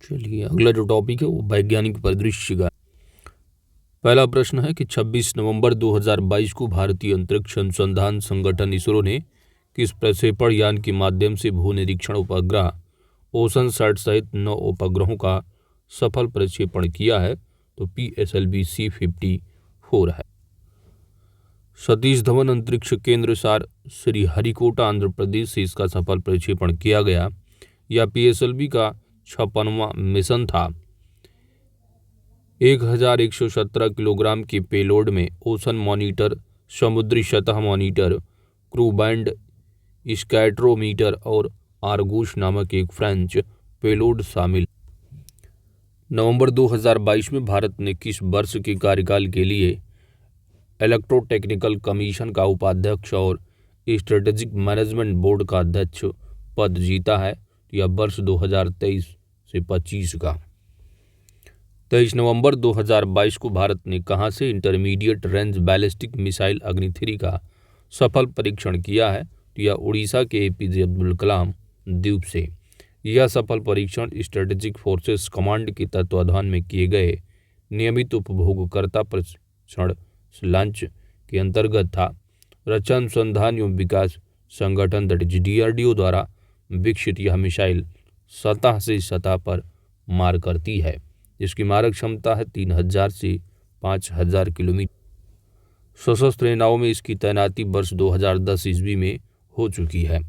चलिए अगला जो टॉपिक है वो वैज्ञानिक परिदृश्य का। पहला प्रश्न है कि 26 नवंबर 2022 को भारतीय अंतरिक्ष अनुसंधान संगठन इसरो ने किस प्रक्षेपण यान के माध्यम से भू निरीक्षण उपग्रह ओशन सैट सहित 9 उपग्रहों का सफल प्रक्षेपण किया है? तो PSLV C-54 है। सतीश धवन अंतरिक्ष केंद्र सार श्रीहरिकोटा आंध्र प्रदेश से इसका सफल प्रक्षेपण किया गया। यह PSLV का 56वां मिशन था। 1117 किलोग्राम के पेलोड में ओशन मॉनिटर, समुद्री सतह मॉनिटर, क्रू बैंड, स्कैटरोमीटर और आर्गोस नामक एक फ्रेंच पेलोड शामिल। नवंबर 2022 में भारत ने किस वर्ष के कार्यकाल के लिए इलेक्ट्रोटेक्निकल कमीशन का उपाध्यक्ष और स्ट्रेटेजिक मैनेजमेंट बोर्ड का अध्यक्ष पद जीता है? यह वर्ष 2023 से 25 का। 23 नवंबर 2022 को भारत ने कहां से इंटरमीडिएट रेंज बैलिस्टिक मिसाइल अग्नि-3 का सफल परीक्षण किया है? तो यह उड़ीसा के APJ अब्दुल कलाम द्वीप से। यह सफल परीक्षण स्ट्रेटेजिक फोर्सेस कमांड के तत्वाधान में किए गए नियमित उपभोगकर्ता प्रशिक्षण लॉन्च के अंतर्गत था। रक्षा अनुसंधान एवं विकास संगठन DRDO द्वारा विकसित यह मिसाइल सतह से सतह पर मार करती है। इसकी मारक क्षमता है 3000 से 5000 किलोमीटर। सशस्त्र सेनाओं में इसकी तैनाती वर्ष 2010 ईस्वी में हो चुकी है।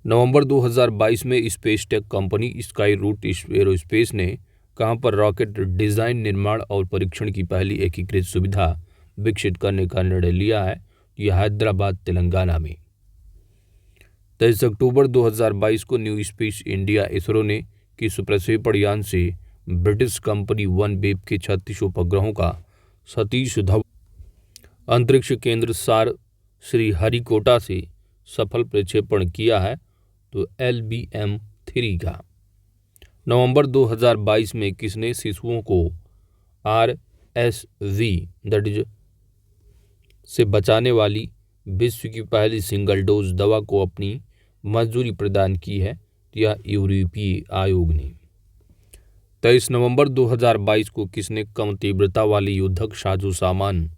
नवंबर 2022 में space tech company Skyroot Aerospace ने कहां पर रॉकेट डिजाइन, निर्माण और परीक्षण की पहली एकीकृत सुविधा विकसित करने का निर्णय लिया है? यह हैदराबाद, तेलंगाना में। 23 अक्टूबर 2022 को न्यू स्पेस इंडिया इसरो ने किस प्रक्षेपण यान से ब्रिटिश कंपनी OneWeb के 36 उपग्रहों का सतीश धवन अंतरिक्ष केंद्र सार श्रीहरिकोटा से सफल प्रक्षेपण किया है? तो LBM-3 का। नवंबर 2022 में किसने शिशुओं को RSV से बचाने वाली विश्व की पहली सिंगल डोज दवा को अपनी मंजूरी प्रदान की है? यह यूरोपीय आयोग ने। 23 नवंबर 2022 को किसने कम तीव्रता वाली युद्धक साजो सामान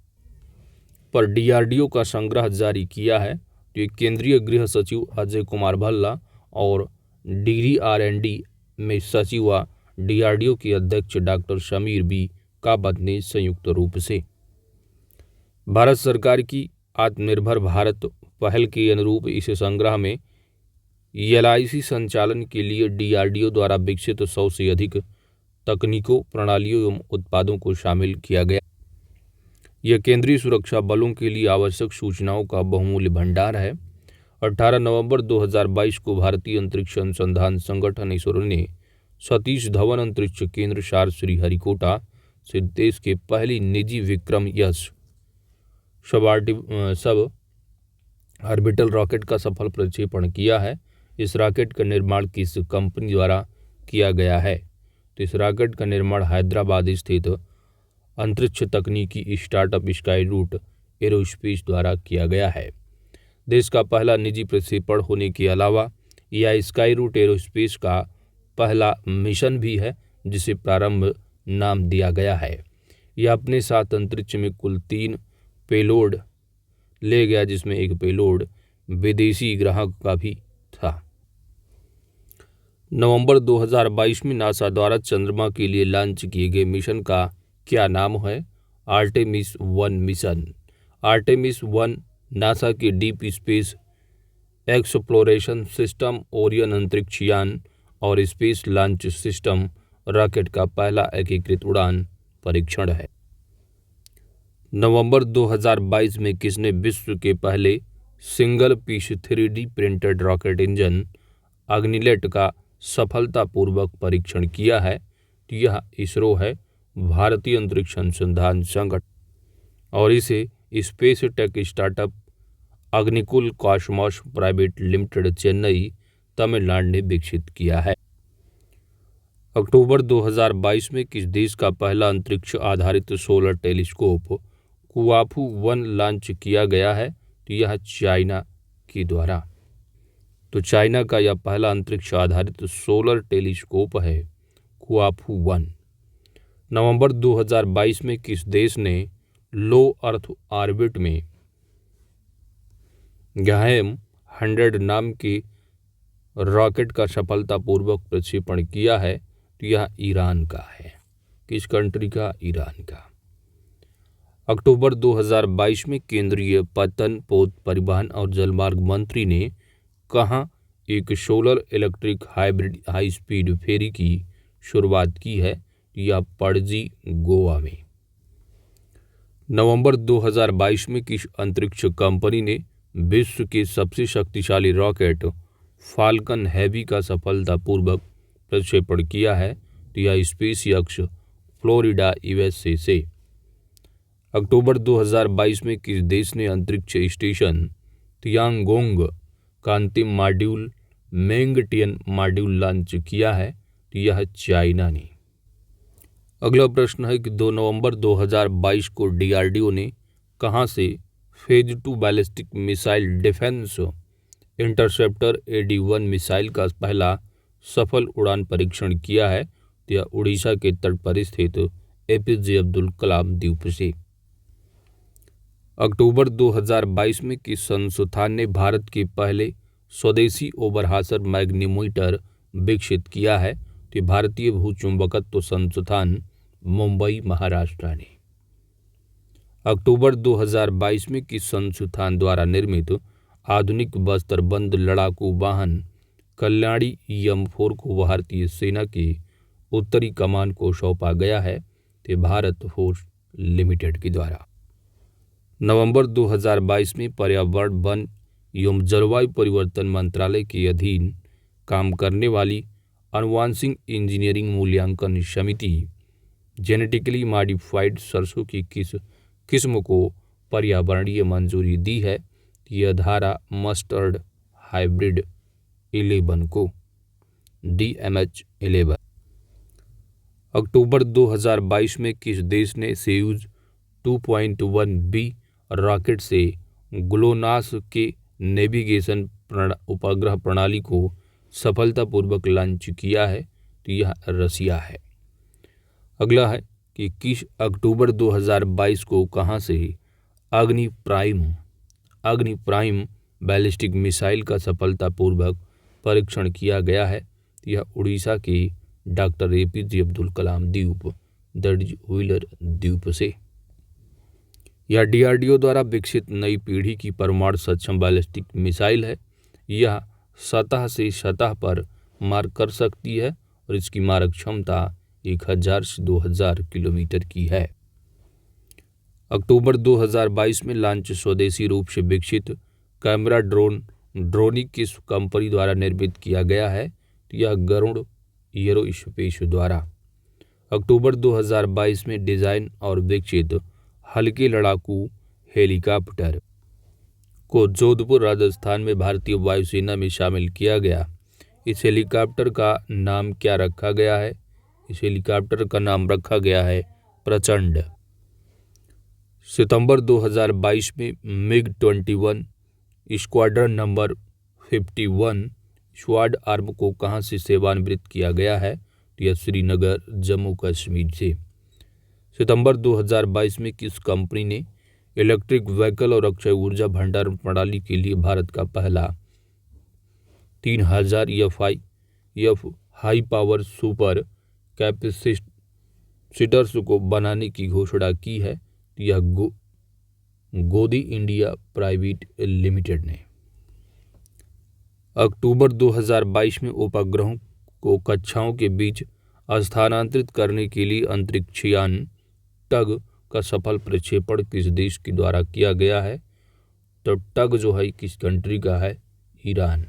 पर DRDO का संग्रह जारी किया है? तो केंद्रीय गृह सचिव अजय कुमार भल्ला और डिग्री R&D में सचिव व DRDO के अध्यक्ष डॉक्टर समीर B काबत ने संयुक्त रूप से। भारत सरकार की आत्मनिर्भर भारत पहल के अनुरूप इस संग्रह में LIC संचालन के लिए DRDO द्वारा विकसित 100 से अधिक तकनीकों, प्रणालियों एवं उत्पादों को शामिल किया गया। यह केंद्रीय सुरक्षा बलों के लिए आवश्यक सूचनाओं का बहुमूल्य भंडार है। 18 नवंबर 2022 को भारतीय अंतरिक्ष अनुसंधान संगठन इसरो ने सतीश धवन अंतरिक्ष केंद्र सार श्रीहरिकोटा से देश के पहली निजी विक्रम यश सब ऑर्बिटल रॉकेट का सफल प्रक्षेपण किया है। इस रॉकेट का निर्माण किस कंपनी द्वारा किया गया है? तो इस रॉकेट का निर्माण हैदराबाद स्थित अंतरिक्ष तकनीकी स्टार्टअप स्काई रूट एरोस्पेस द्वारा किया गया है। देश का पहला निजी प्रक्षेपण होने के अलावा यह स्काई रूट एरोस्पेस का पहला मिशन भी है जिसे प्रारंभ नाम दिया गया है। यह अपने साथ अंतरिक्ष में कुल 3 पेलोड ले गया, जिसमें एक पेलोड विदेशी ग्राहक का भी था। नवंबर 2022 में नासा द्वारा चंद्रमा के लिए लॉन्च किए गए मिशन का क्या नाम है? Artemis 1 mission. आर्टेमिस 1 नासा के deep space exploration system, Orion अंतरिक्ष यान और स्पेस लॉन्च सिस्टम रॉकेट का पहला एकीकृत उड़ान परीक्षण है। नवंबर 2022 में किसने विश्व के पहले single piece 3D printed rocket engine Agnilet का सफलतापूर्वक परीक्षण किया है? तो यह इसरो है, भारतीय अंतरिक्ष अनुसंधान संगठन, और इसे space tech startup Agnikul Cosmos private limited, Chennai, Tamil Nadu ने विकसित किया है। अक्टूबर 2022 में किस देश का पहला अंतरिक्ष आधारित सोलर टेलीस्कोप कुआफू 1 लॉन्च किया गया है? तो यह चाइना के द्वारा। तो चाइना का यह पहला अंतरिक्ष आधारित सोलर टेलीस्कोप है कुआफू 1। नवंबर 2022 में किस देश ने लो अर्थ ऑर्बिट में गहम 100 नाम की रॉकेट का सफलतापूर्वक प्रक्षेपण किया है? तो यह ईरान का है। किस कंट्री का? ईरान का। अक्टूबर 2022 में केंद्रीय पतन, पोत, परिवहन और जलमार्ग मंत्री ने कहाँ एक solar electric hybrid high speed ferry की शुरुआत की है? यह पणजी, गोवा में। नवंबर 2022 में किस अंतरिक्ष कंपनी ने विश्व के सबसे शक्तिशाली रॉकेट फाल्कन हैवी का सफलतापूर्वक प्रक्षेपण किया है? तो यह स्पेसएक्स, फ्लोरिडा, यूएसए से। अक्टूबर 2022 में किस देश ने अंतरिक्ष स्टेशन तियांगोंग का अंतिम मॉड्यूल मेंगटियन मॉड्यूल लॉन्च किया है? तो यह चाइना ने। अगला प्रश्न है कि 2 नवंबर 2022 को डीआरडीओ ने कहां से phase 2 ballistic missile defence interceptor AD-1 missile का पहला सफल उड़ान परीक्षण किया है? तो यह उड़ीसा के तट पर स्थित APJ अब्दुल कलाम द्वीप से। अक्टूबर 2022 में किस संस्थान ने भारत के पहले स्वदेशी ओवरहासर मैग्नीमीटर विकसित किया है? तो भारतीय भूचुंबकत्व संस्थान, मुंबई, महाराष्ट्र ने। अक्टूबर 2022 में किस संस्थान द्वारा निर्मित आधुनिक बस्तरबंद लड़ाकू वाहन कल्याणी M4 को भारतीय सेना की उत्तरी कमान को सौंपा गया है? तो भारत फोर्स लिमिटेड के द्वारा। नवंबर 2022 में पर्यावरण, वन एवं जलवायु परिवर्तन मंत्रालय के अधीन काम करने वाली आनुवांशिक इंजीनियरिंग मूल्यांकन समिति जेनेटिकली मॉडिफाइड सरसों की किस किस्म को पर्यावरणीय मंजूरी दी है? यह धारा मस्टर्ड हाइब्रिड 11 को, DMH11। अक्टूबर 2022 में किस देश ने सोयूज 2.1B रॉकेट से ग्लोनास के नेविगेशन उपग्रह प्रणाली को सफलतापूर्वक लॉन्च किया है? तो यह रसिया है। अगला है कि किस अक्टूबर 2022 को कहां से अग्नि प्राइम बैलिस्टिक मिसाइल का सफलतापूर्वक परीक्षण किया गया है? तो यह उड़ीसा के डॉक्टर APJ अब्दुल कलाम द्वीप, दर्ज व्हीलर द्वीप से। यह DRDO द्वारा विकसित नई पीढ़ी की परमाणु सक्षम बैलिस्टिक मिसाइल है। यह सतह से सतह पर मार कर सकती है और इसकी मारक क्षमता 1000 से 2000 किलोमीटर की है। अक्टूबर 2022 में लॉन्च स्वदेशी रूप से विकसित कैमरा ड्रोनिक किस कंपनी द्वारा निर्मित किया गया है? तो यह गरुड़ एरोस्पेस द्वारा। अक्टूबर 2022 में डिजाइन और विकसित हल्के लड़ाकू हेलीकॉप्टर को जोधपुर, राजस्थान में भारतीय वायुसेना में शामिल किया गया। इस हेलीकॉप्टर का नाम क्या रखा गया है? इस हेलीकॉप्टर का नाम रखा गया है प्रचंड। सितंबर 2022 में MiG-21 स्क्वाड्रन नंबर 51 स्वाड आर्म को कहां से सेवानिवृत्त किया गया है? तो यह श्रीनगर, जम्मू कश्मीर से। सितंबर 2022 में किस कंपनी ने इलेक्ट्रिक व्हीकल और अक्षय ऊर्जा भंडारण प्रणाली के लिए भारत का पहला 3000 EF high power super capacitors को बनाने की घोषणा की है? यह गोदी इंडिया प्राइवेट लिमिटेड ने। अक्टूबर 2022 में उपग्रहों को कक्षाओं के बीच स्थानांतरित करने के लिए अंतरिक्ष यान टग का सफल प्रक्षेपण किस देश के द्वारा किया गया है? तो टग जो है किस कंट्री का है? ईरान।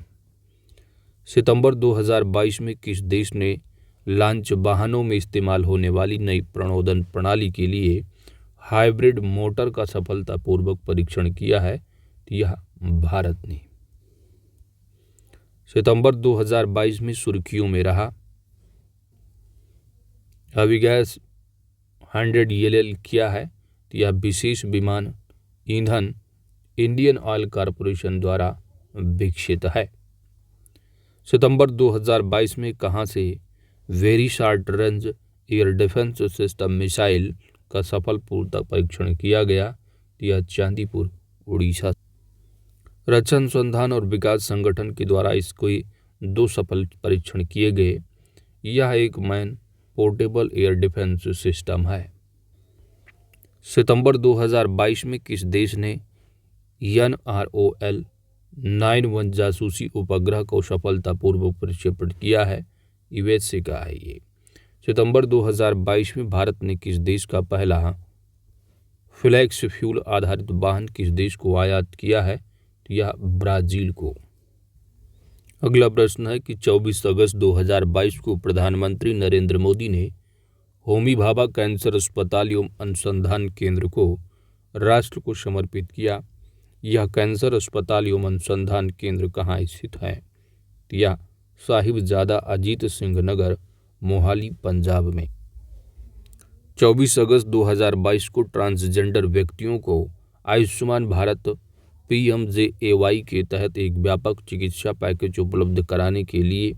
सितंबर 2022 में किस देश ने लॉन्च वाहनों में इस्तेमाल होने वाली नई प्रणोदन प्रणाली के लिए हाइब्रिड मोटर का सफलतापूर्वक परीक्षण किया है? तो यह भारत ने। सितंबर 2022 में सुर्खियों में रहा अविगैस 100 ELL क्या है? तो यह विशेष विमान ईंधन इंडियन ऑयल कॉरपोरेशन द्वारा विकसित है। सितंबर 2022 में कहां से very short range air defence system missile का सफल पूर्वक परीक्षण किया गया? यह चांदीपुर उड़ीसा। रक्षा अनुसंधान और विकास संगठन के द्वारा इसके 2 सफल परीक्षण किए गए। यह एक man portable air defence system है। सितंबर 2022 में किस देश ने NROL-91 जासूसी उपग्रह को सफलतापूर्वक प्रक्षेपण किया है? यूएसए का है ये। सितंबर 2022 में भारत ने किस देश का पहला फ्लैक्स फ्यूल आधारित वाहन किस देश को आयात किया है? यह ब्राजील को। अगला प्रश्न है कि 24 अगस्त 2022 को प्रधानमंत्री नरेंद्र मोदी ने होमी भाभा कैंसर अस्पताल एवं अनुसंधान केंद्र को राष्ट्र को समर्पित किया। यह कैंसर अस्पताल एवं अनुसंधान केंद्र कहाँ स्थित है? यह साहिबजादा अजीत सिंह नगर, मोहाली, पंजाब में। 24 अगस्त 2022 को ट्रांसजेंडर व्यक्तियों को आयुष्मान भारत PMJAY के तहत एक व्यापक चिकित्सा पैकेज उपलब्ध कराने के लिए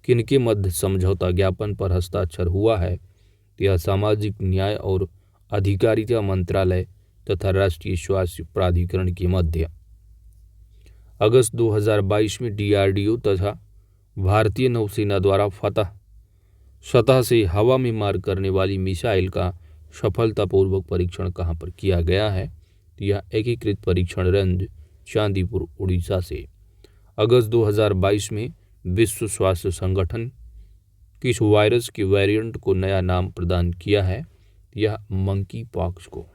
किनके मध्य समझौता ज्ञापन पर हस्ताक्षर हुआ है? यह सामाजिक न्याय और अधिकारिता मंत्रालय तथा राष्ट्रीय स्वास्थ्य प्राधिकरण के मध्य। अगस्त 2022 में DRDO तथा भारतीय नौसेना द्वारा सतह से हवा में मार करने वाली मिसाइल का सफलतापूर्वक परीक्षण कहाँ पर किया गया है? यह एकीकृत परीक्षण रेंज चांदीपुर उड़ीसा से। अगस्त 2022 में विश्व स्वास्थ्य संगठन किस वायरस के वेरिएंट को नया नाम प्रदान किया है? यह मंकी पॉक्स को।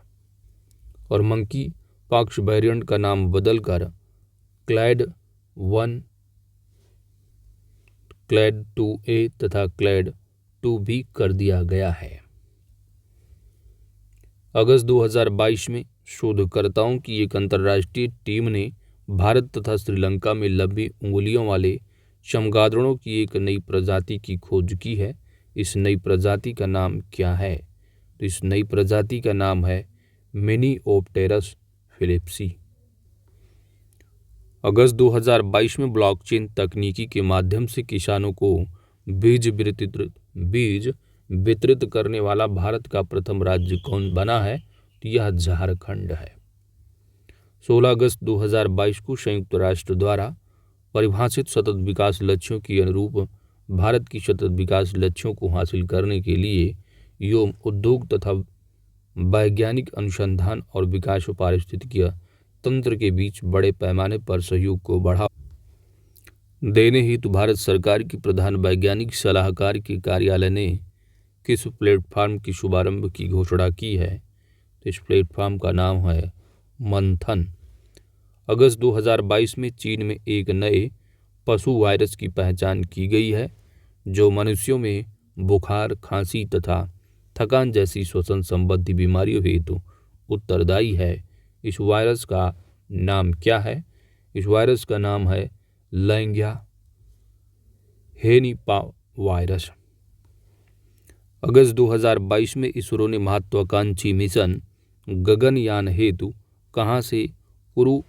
और मंकी पॉक्स वेरिएंट का नाम बदलकर क्लैड 1, क्लैड 2A तथा क्लैड 2 भी कर दिया गया है। अगस्त 2022 में शोधकर्ताओं की एक अंतर्राष्ट्रीय टीम ने भारत तथा श्रीलंका में लंबी उंगलियों वाले चमगादड़ों की एक नई प्रजाति की खोज की है। इस नई प्रजाति का नाम क्या है? तो इस नई प्रजाति का नाम है मिनीओप्टेरस फिलिप्सी। अगस्त 2022 में ब्लॉकचेन तकनीकी के माध्यम से किसानों को बीज वितरित करने वाला भारत का प्रथम राज्य कौन बना है? तो यह झारखंड है। 16 अगस्त 2022 को संयुक्त राष्ट्र द्वारा परिभाषित सतत विकास लक्ष्यों के अनुरूप भारत की सतत विकास लक्ष्यों को हासिल करने के लिए एवं उद्योग तथा वैज्ञानिक अनुसंधान और विकास और पारिस्थितिकीय तंत्र के बीच बड़े पैमाने पर सहयोग को बढ़ावा देने हेतु भारत सरकार की प्रधान वैज्ञानिक सलाहकार के कार्यालय ने किस प्लेटफॉर्म की शुभारंभ की घोषणा की है? तो इस प्लेटफॉर्म का नाम है मंथन। अगस्त 2022 में चीन में एक नए पशु वायरस की पहचान की गई है जो मनुष्यों में बुखार, खांसी तथा थकान जैसी श्वसन संबंधी बीमारियों हेतु उत्तरदायी है। इस वायरस का नाम क्या है? इस वायरस का नाम है लैंगिया हेनिपा वायरस। अगस्त 2022 में इसरो ने महत्वाकांक्षी मिशन गगनयान हेतु कहां से क्रू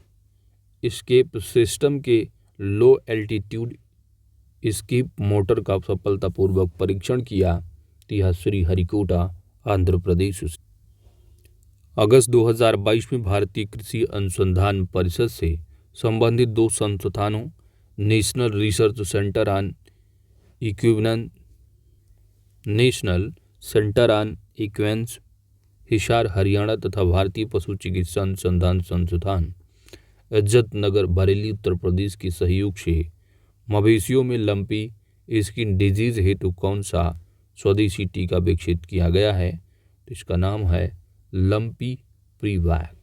एस्केप सिस्टम के लो एल्टीट्यूड एस्केप मोटर का सफलतापूर्वक परीक्षण किया? यह श्रीहरिकोटा, आंध्र प्रदेश। अगस्त 2022 में भारतीय कृषि अनुसंधान परिषद से संबंधित 2 संस्थानों national research centre on equines Hisar, Haryana तथा भारतीय पशु चिकित्सा अनुसंधान संस्थान इज्जत नगर, बरेली, उत्तर प्रदेश के सहयोग से मवेशियों में लंपी स्किन डिजीज हेतु कौन सा स्वदेशी टीका विकसित किया गया है? तो इसका नाम है लंपी प्रीवैग।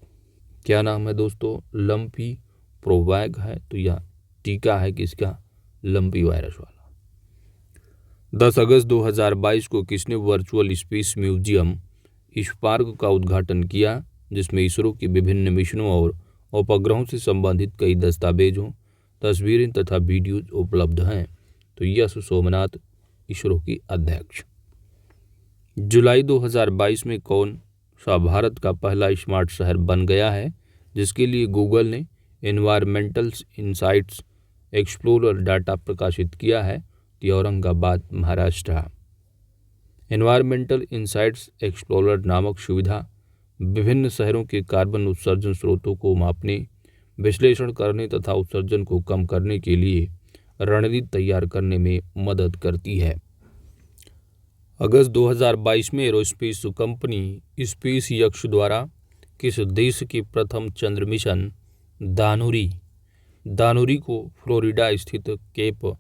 क्या नाम है दोस्तों? लंपी प्रोवैग है। तो यह टीका है किसका? लंपी वायरस वाला। 10 अगस्त 2022 को किसने वर्चुअल स्पेस म्यूजियम स्पार्क का उद्घाटन किया, जिसमें इसरो के विभिन्न मिशनों और उपग्रहों से संबंधित कई दस्तावेजों, तस्वीरें तथा वीडियोज उपलब्ध हैं? तो यश सोमनाथ, इसरो की अध्यक्ष। जुलाई 2022 में कौन सा भारत का पहला स्मार्ट शहर बन गया है, जिसके लिए गूगल ने एनवायरमेंटल इनसाइट्स एक्सप्लोरर डाटा प्रकाशित किया है? तो Aurangabad, Maharashtra. Environmental insights explorer नामक सुविधा विभिन्न शहरों के कार्बन उत्सर्जन स्रोतों को मापने, विश्लेषण करने तथा उत्सर्जन को कम करने के लिए रणनीति तैयार करने में मदद करती है। अगस्त 2022 में एरोस्पेस कंपनी स्पेस एक्स द्वारा किस देश के प्रथम चंद्र मिशन दानुरी को फ्लोरिडा स्थित केप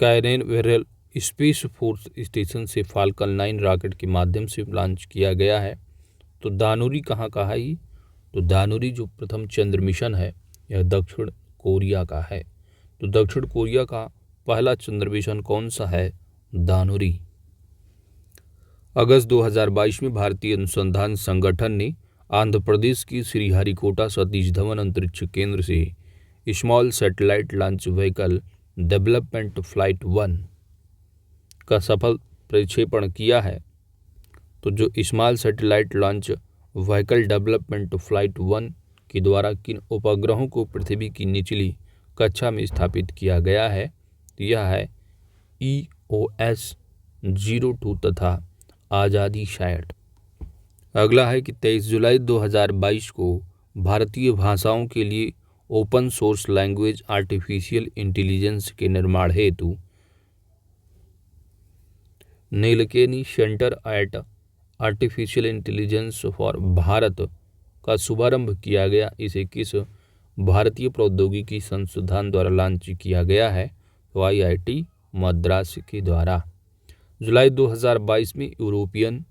कैनेवेरल स्पेस फोर्स स्टेशन से फाल्कन 9 रॉकेट के माध्यम से लॉन्च किया गया है? तो दानुरी कहाँ का है ये? तो दानुरी जो प्रथम चंद्र मिशन है यह दक्षिण कोरिया का है। तो दक्षिण कोरिया का पहला चंद्र मिशन कौन सा है? दानुरी। अगस्त 2022 में भारतीय अनुसंधान संगठन ने आंध्र प्रदेश की श्रीहरिकोटा सतीश धवन अंतरिक्ष केंद्र से small satellite launch vehicle development flight 1 का सफल प्रक्षेपण किया है। तो जो small satellite launch vehicle development flight 1 के द्वारा किन उपग्रहों को पृथ्वी की निचली कक्षा में स्थापित किया गया है? तो यह है EOS-02 तथा आज़ादी सैट। अगला है कि 23 जुलाई 2022 को भारतीय भाषाओं के लिए open source language artificial intelligence के निर्माण हेतु Nilekani centre at artificial intelligence for Bharat का शुभारंभ किया गया। इसे किस भारतीय प्रौद्योगिकी संस्थान द्वारा लॉन्च किया गया है? तो IIT मद्रास के द्वारा। जुलाई 2022 में यूरोपियन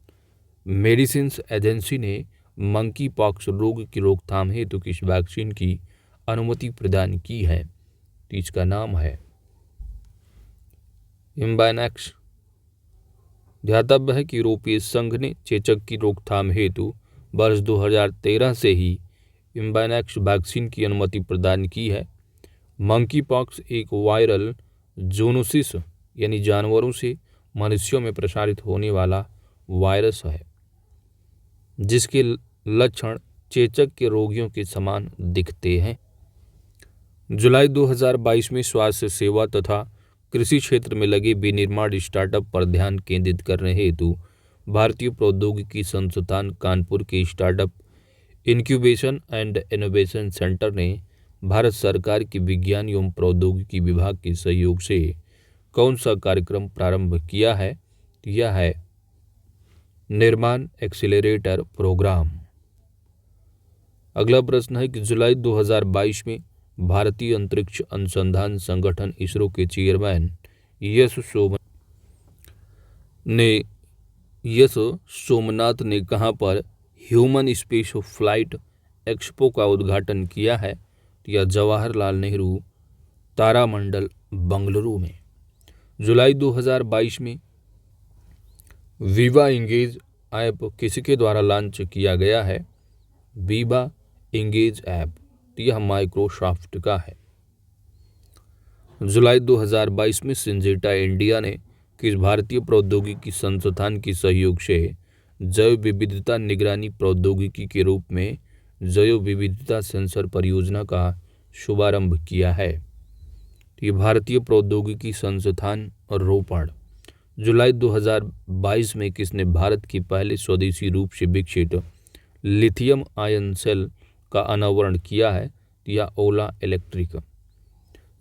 मेडिसिन्स एजेंसी ने मंकी पॉक्स रोग की रोकथाम हेतु किस वैक्सीन की अनुमति प्रदान की है? तो इसका नाम है इम्बाइनैक्स। ध्यातव्य है कि यूरोपीय संघ ने चेचक की रोकथाम हेतु वर्ष 2013 से ही इम्बाइनैक्स वैक्सीन की अनुमति प्रदान की है। मंकी पॉक्स एक वायरल ज़ूनोसिस यानी जानवरों से मनुष्यों में प्रसारित होने वाला वायरस है जिसके लक्षण चेचक के रोगियों के समान दिखते हैं। जुलाई 2022 में स्वास्थ्य सेवा तथा कृषि क्षेत्र में लगे विनिर्माण स्टार्टअप पर ध्यान केंद्रित करने हेतु भारतीय प्रौद्योगिकी संस्थान कानपुर के startup incubation and innovation centre ने भारत सरकार के विज्ञान एवं प्रौद्योगिकी विभाग के सहयोग से कौन सा कार्यक्रम प्रारंभ किया है? यह है निर्माण एक्सीलरेटर प्रोग्राम। अगला प्रश्न है कि जुलाई 2022 में भारतीय अंतरिक्ष अनुसंधान संगठन इसरो के चेयरमैन एस सोमनाथ ने कहां पर ह्यूमन स्पेस फ्लाइट एक्सपो का उद्घाटन किया है? तो यह जवाहरलाल नेहरू तारामंडल, बंगलुरु में। जुलाई 2022 में वीवा इंगेज ऐप किसके द्वारा लॉन्च किया गया है? वीवा इंगेज ऐप, तो यह माइक्रोसॉफ्ट का है। जुलाई 2022 में सिंजेटा इंडिया ने किस भारतीय प्रौद्योगिकी संस्थान के सहयोग से जैव विविधता निगरानी प्रौद्योगिकी के रूप में जैव विविधता सेंसर परियोजना का शुभारंभ किया है? ये भारतीय प्रौद्योगिकी संस्थान रोपड़। जुलाई 2022 में किसने भारत के पहले स्वदेशी रूप से विकसित लिथियम आयन सेल का अनावरण किया है? या ओला इलेक्ट्रिक।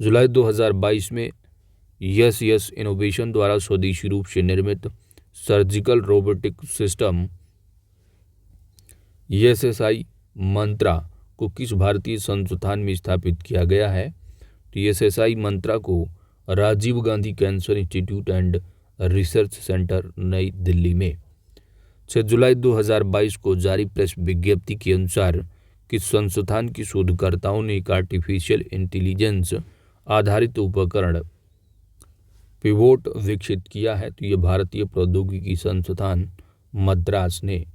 जुलाई 2022 में यस इनोवेशन द्वारा स्वदेशी रूप से निर्मित surgical robotic system SSI Mantra को किस भारतीय संस्थान में स्थापित किया गया है? तो SSI मंत्रा को Rajiv Gandhi cancer institute and research centre, नई दिल्ली में। 6 जुलाई 2022 को जारी प्रेस विज्ञप्ति के अनुसार किस संस्थान के शोधकर्ताओं ने एक आर्टिफिशियल इंटेलिजेंस आधारित उपकरण पिवोट विकसित किया है? तो यह भारतीय प्रौद्योगिकी संस्थान मद्रास ने।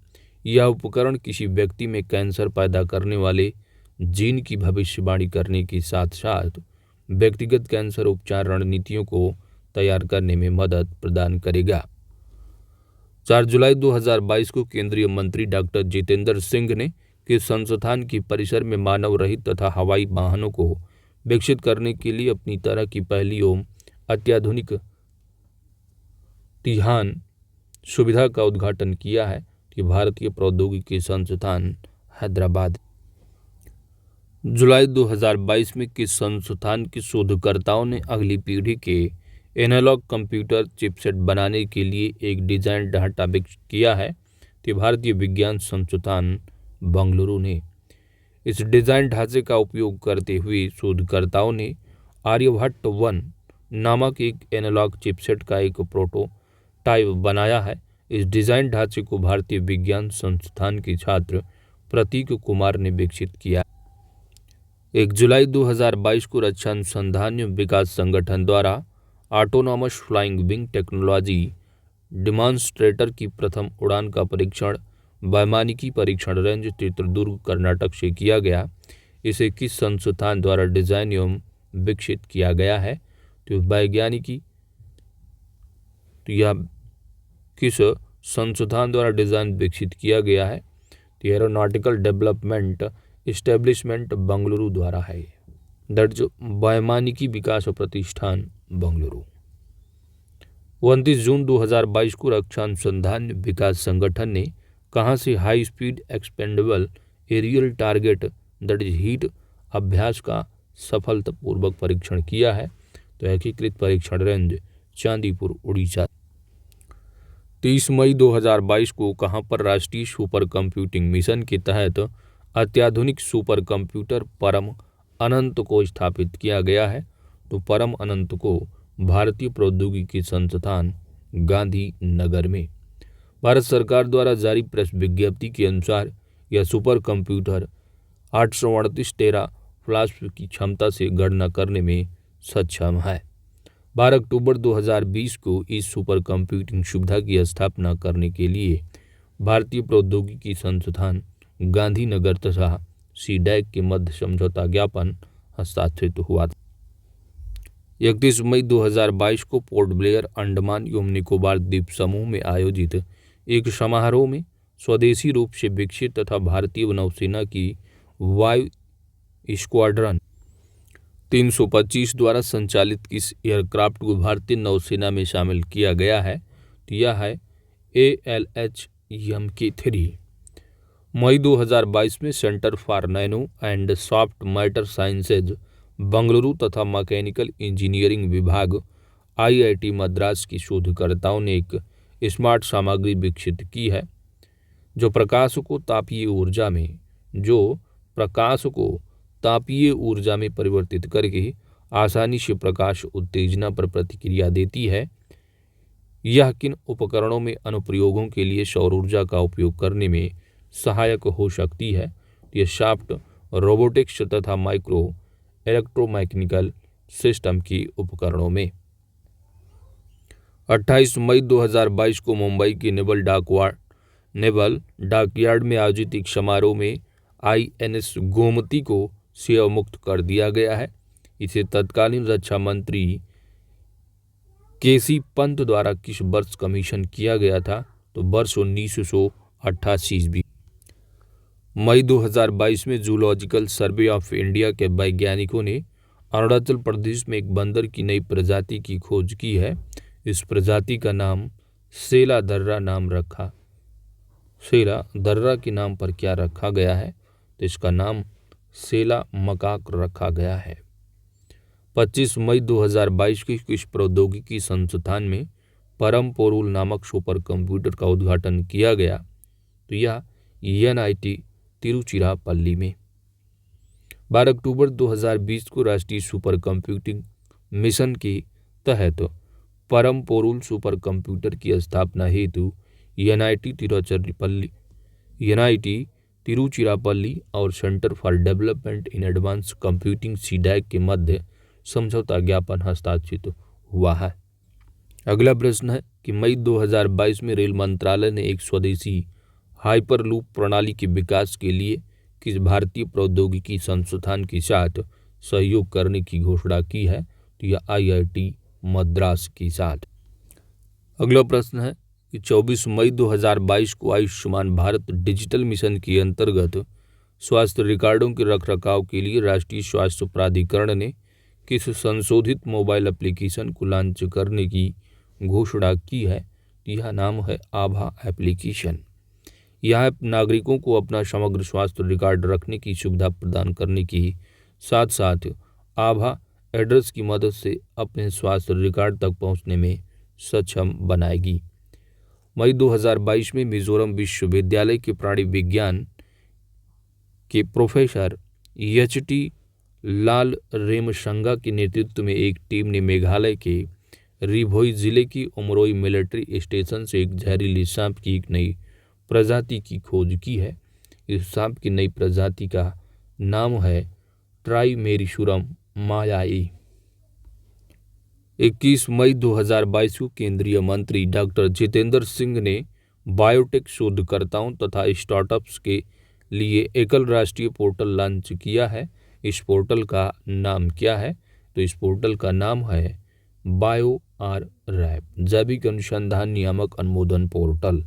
यह उपकरण किसी व्यक्ति में कैंसर पैदा करने वाले जीन की भविष्यवाणी करने के साथ साथ व्यक्तिगत कैंसर उपचार रणनीतियों को तैयार करने में मदद प्रदान करेगा। 4 जुलाई 2022 को केंद्रीय मंत्री डॉक्टर जितेंद्र सिंह ने किस संस्थान की परिसर में मानव रहित तथा हवाई वाहनों को विकसित करने के लिए अपनी तरह की पहली एवं अत्याधुनिक ध्यान सुविधा का उद्घाटन किया है। कि भारतीय प्रौद्योगिकी संस्थान हैदराबाद। जुलाई 2022 में किस संस्थान के शोधकर्ताओं ने अगली पीढ़ी के एनालॉग कंप्यूटर चिपसेट बनाने के लिए एक डिजाइन ढांचा विकसित किया है? तो भारतीय विज्ञान संस्थान बंगलुरु ने। इस डिजाइन ढांचे का उपयोग करते हुए शोधकर्ताओं ने आर्यभट्ट 1 नामक एक एनालॉग चिपसेट का एक प्रोटोटाइप बनाया है। इस डिजाइन ढांचे को भारतीय विज्ञान संस्थान के छात्र प्रतीक कुमार ने विकसित किया। 1 जुलाई 2022 को रक्षा अनुसंधान एवं विकास संगठन द्वारा autonomous flying wing technology demonstrator की प्रथम उड़ान का परीक्षण वैमानिकी परीक्षण रेंज चित्रदुर्ग कर्नाटक से किया गया। इसे किस संस्थान द्वारा डिजाइन एवं विकसित किया गया है? तो वैज्ञानिकी तो यह किस संस्थान द्वारा डिजाइन विकसित किया गया है? तो एरोनॉटिकल डेवलपमेंट एस्टेब्लिशमेंट बंगलुरु द्वारा है। दर्ज वैमानिकी विकास प्रतिष्ठान बंगलुरु। 29 जून 2022 को रक्षा अनुसंधान विकास संगठन ने कहां से high speed expendable aerial target that is heat Abhyas का सफलतापूर्वक परीक्षण किया है? तो एकीकृत परीक्षण रेंज चांदीपुर उड़ीसा। 30 मई 2022 को कहां पर राष्ट्रीय सुपर कंप्यूटिंग मिशन के तहत अत्याधुनिक सुपर कंप्यूटर परम अनंत को स्थापित किया गया है? तो परम अनंत को भारतीय प्रौद्योगिकी संस्थान गांधीनगर में। भारत सरकार द्वारा जारी प्रेस विज्ञप्ति के अनुसार यह सुपर कंप्यूटर 838 टेरा फ्लैश की क्षमता से गणना करने में सक्षम है। 12 अक्टूबर 2020 को इस सुपर कंप्यूटिंग सुविधा की स्थापना करने के लिए भारतीय प्रौद्योगिकी संस्थान गांधीनगर तथा सीडैक के मध्य समझौता ज्ञापन हस्ताक्षरित हुआ था। 31 मई 2022 को पोर्ट ब्लेयर अंडमान एवं निकोबार द्वीप समूह में आयोजित एक समारोह में स्वदेशी रूप से विकसित तथा भारतीय नौसेना की वायु स्क्वाड्रन 325 द्वारा संचालित किस एयरक्राफ्ट को भारतीय नौसेना में शामिल किया गया है? तो यह है ALH MK3। मई 2022 में centre for nano and soft matter sciences Bengaluru तथा मैकेनिकल इंजीनियरिंग विभाग IIT मद्रास की शोधकर्ताओं ने एक स्मार्ट सामग्री विकसित की है जो प्रकाश को तापीय ऊर्जा में परिवर्तित करके आसानी से प्रकाश उत्तेजना पर प्रतिक्रिया देती है। यह किन उपकरणों में अनुप्रयोगों के लिए सौर ऊर्जा का उपयोग करने में सहायक हो सकती है? यह शाफ्ट रोबोटिक्स तथा माइक्रो इलेक्ट्रोमैकेनिकल सिस्टम की उपकरणों में। 28 मई 2022 को मुंबई के नेवल डॉकयार्ड में आयोजित एक समारोह में INS गोमती को सेवा मुक्त कर दिया गया है। इसे तत्कालीन रक्षा मंत्री KC पंत द्वारा किस वर्ष कमीशन किया गया था? तो वर्ष 1988 ईस्वी। मई 2022 में जूलॉजिकल सर्वे ऑफ इंडिया के वैज्ञानिकों ने अरुणाचल प्रदेश में एक बंदर की नई प्रजाति की खोज की है। इस प्रजाति का नाम सेला दर्रा के नाम पर क्या रखा गया है? तो इसका नाम सेला मकाक रखा गया है। 25 मई 2022 को किस प्रौद्योगिकी संस्थान में परम पोरुल नामक सुपर कंप्यूटर का उद्घाटन किया गया? तो यह NIT तिरुचिरापल्ली में। 12 अक्टूबर 2020 को राष्ट्रीय सुपर कंप्यूटिंग मिशन के तहत परम पोरुल सुपर कंप्यूटर की स्थापना हेतु NIT तिरुचिरापल्ली और centre for development in advance computing CDAC के मध्य समझौता ज्ञापन हस्ताक्षरित हुआ है। अगला प्रश्न है कि मई 2022 में रेल मंत्रालय ने एक स्वदेशी हाइपरलूप प्रणाली के विकास के लिए किस भारतीय प्रौद्योगिकी संस्थान के साथ सहयोग करने की घोषणा की है? तो यह IIT मद्रास के साथ। अगला प्रश्न है कि 24 मई 2022 को आयुष्मान भारत डिजिटल मिशन के अंतर्गत स्वास्थ्य रिकॉर्डों के रखरखाव के लिए राष्ट्रीय स्वास्थ्य प्राधिकरण ने किस संशोधित मोबाइल एप्लीकेशन को लॉन्च करने की घोषणा की है? यह नाम है आभा एप्लीकेशन। यह ऐप नागरिकों को अपना समग्र स्वास्थ्य रिकॉर्ड रखने की सुविधा प्रदान करने के साथ साथ आभा एड्रेस की मदद से अपने स्वास्थ्य रिकॉर्ड तक पहुंचने में सक्षम बनाएगी। मई 2022 में मिजोरम विश्वविद्यालय के प्राणी विज्ञान के प्रोफेसर एच.टी. लाल रेमशंगा के नेतृत्व में एक टीम ने मेघालय के रिभोई जिले की उमरोई मिलिट्री स्टेशन से एक जहरीले सांप की एक नई प्रजाति की खोज की है। इस सांप की नई प्रजाति का नाम है ट्राइमेरिशुरम मायाई। 21 मई 2022 को केंद्रीय मंत्री डॉक्टर जितेंद्र सिंह ने बायोटेक शोधकर्ताओं तथा स्टार्टअप्स के लिए एकल राष्ट्रीय पोर्टल लॉन्च किया है। इस पोर्टल का नाम क्या है? तो इस पोर्टल का नाम है बायो-आर-रैप, जैविक अनुसंधान नियामक अनुमोदन पोर्टल।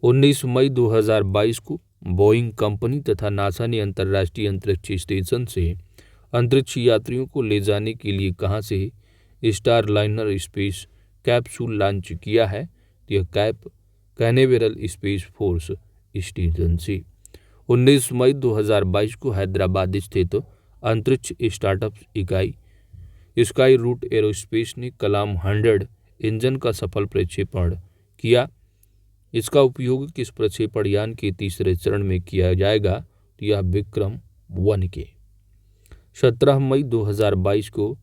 19 मई 2022 को बोइंग कंपनी तथा नासा ने अंतर्राष्ट्रीय अंतरिक्ष स्टेशन से अंतरिक्ष यात्रियों को ले जाने के लिए कहां से स्टारलाइनर स्पेस कैप्सूल लॉन्च किया है? यह कैप कैनेवेरल स्पेस फोर्स स्टेशन से। 19 मई 2022 को हैदराबाद स्थित अंतरिक्ष स्टार्टअप इकाई स्काई रूट एरोस्पेस ने कलाम 100 इंजन का सफल प्रक्षेपण किया। इसका उपयोग किस प्रक्षेपण यान के तीसरे चरण में किया जाएगा? तो यह विक्रम 1 के। 17 मई 2022 को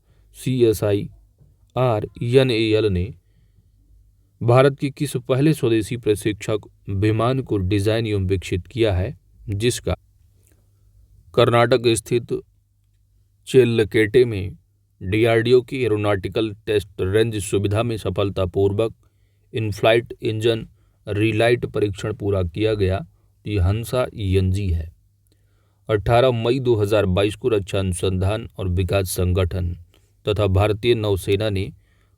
CSIR-NAL ने भारत के किस पहले स्वदेशी प्रशिक्षक विमान को डिजाइन एवं विकसित किया है, जिसका कर्नाटक स्थित चेल्लकेटे में DRDO की एरोनॉटिकल टेस्ट रेंज सुविधा में सफलतापूर्वक इन फ्लाइट इंजन रीलाइट परीक्षण पूरा किया गया। यह हंसा ENG है। 18 मई 2022 को रक्षा अनुसंधान और विकास संगठन तथा भारतीय नौसेना ने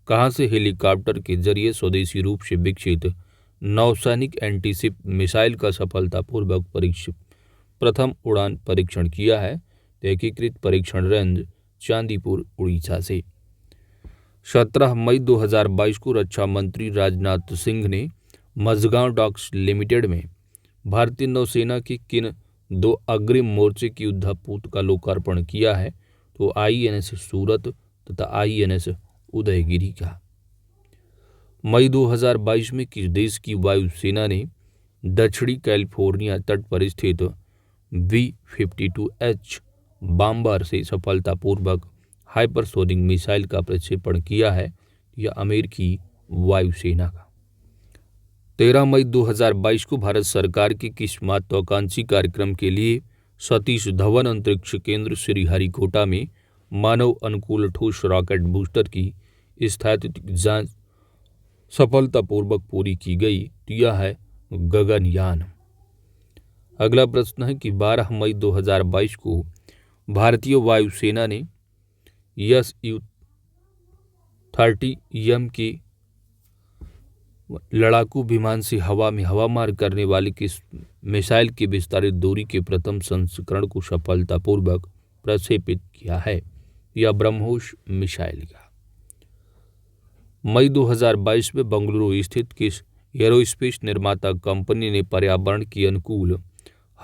कहां से हेलीकॉप्टर के जरिए स्वदेशी रूप से विकसित नौसैनिक एंटीशिप मिसाइल का सफलतापूर्वक प्रथम उड़ान परीक्षण किया है? एकीकृत परीक्षण रेंज चांदीपुर उड़ीसा से। 17 मई 2022 को रक्षा मंत्री राजनाथ सिंह ने मझगांव डॉक्स लिमिटेड में भारतीय नौसेना की किन 2 अग्रिम मोर्चे की युद्धपोत का लोकार्पण किया है? तो INS सूरत तथा INS उदयगिरी का। मई 2022 में किस देश की वायुसेना ने दक्षिणी कैलिफोर्निया तट पर स्थित V-52H बॉम्बर से सफलतापूर्वक हाइपरसोनिक मिसाइल का प्रक्षेपण किया है? यह अमेरिकी वायुसेना का। 13 मई 2022 को भारत सरकार के किस महत्वाकांक्षी कार्यक्रम के लिए सतीश धवन अंतरिक्ष केंद्र श्रीहरिकोटा में मानव अनुकूल ठोस रॉकेट बूस्टर की स्थैतिक जांच सफलतापूर्वक पूरी की गई? यह है गगनयान। अगला प्रश्न है कि 12 मई 2022 को भारतीय वायुसेना ने Su-30M के लड़ाकू विमान से हवा में हवा मार करने वाली किस मिसाइल की विस्तारित दूरी के प्रथम संस्करण को सफलतापूर्वक प्रक्षेपित किया है? यह ब्रह्मोस मिसाइल का। मई 2022 में बेंगलुरु स्थित किस एरोस्पेस निर्माता कंपनी ने पर्यावरण के अनुकूल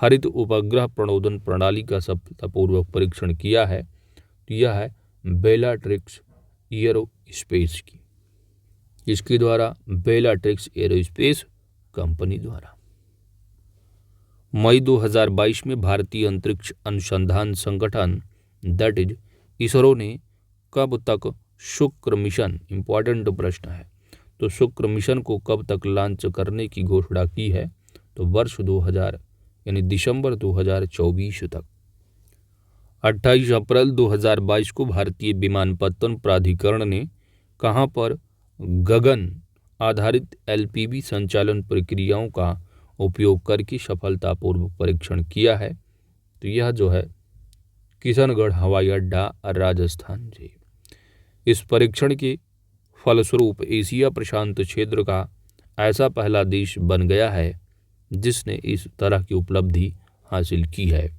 हरित उपग्रह प्रणोदन प्रणाली का सफलतापूर्वक परीक्षण किया है? यह है बेलाट्रिक्स एरोस्पेस की। इसके द्वारा बेलाट्रिक्स एरोस्पेस कंपनी द्वारा। मई 2022 में भारतीय अंतरिक्ष अनुसंधान संगठन दैट इज इसरो ने कब तक शुक्र मिशन, इंपॉर्टेंट प्रश्न है, तो शुक्र मिशन को कब तक लॉन्च करने की घोषणा की है? तो वर्ष 2000 यानी दिसंबर 2024 तक। 28 अप्रैल 2022 को भारतीय विमानपत्तन प्राधिकरण ने कहां पर गगन आधारित LPV संचालन प्रक्रियाओं का उपयोग करके सफलतापूर्वक परीक्षण किया है? तो यह जो है किशनगढ़ हवाई अड्डा राजस्थान से। इस परीक्षण के फलस्वरूप एशिया प्रशांत क्षेत्र का ऐसा पहला देश बन गया है जिसने इस तरह की उपलब्धि हासिल की है।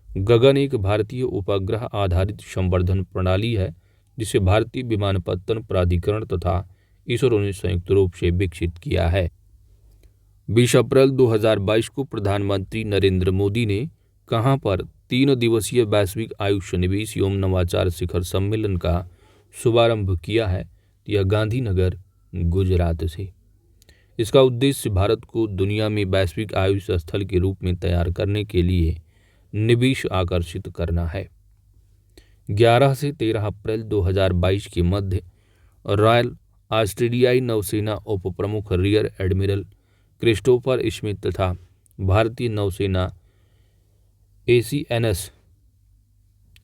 गगन एक भारतीय उपग्रह आधारित संवर्धन प्रणाली है जिसे भारतीय विमानपत्तन प्राधिकरण तथा इसरो ने संयुक्त रूप से विकसित किया है। 20 अप्रैल 2022 को प्रधानमंत्री नरेंद्र मोदी ने कहां पर 3 दिवसीय वैश्विक आयुष निवेश एवं नवाचार शिखर सम्मेलन का शुभारंभ किया है? यह गांधीनगर, गुजरात से। इसका उद्देश्य भारत को दुनिया में वैश्विक आयुष स्थल के रूप में तैयार करने के लिए निवेश आकर्षित करना है। 11 से 13 अप्रैल 2022 के मध्य रॉयल ऑस्ट्रेलियाई नौसेना उप प्रमुख रियर एडमिरल क्रिस्टोफर स्मिथ तथा भारतीय नौसेना ACNS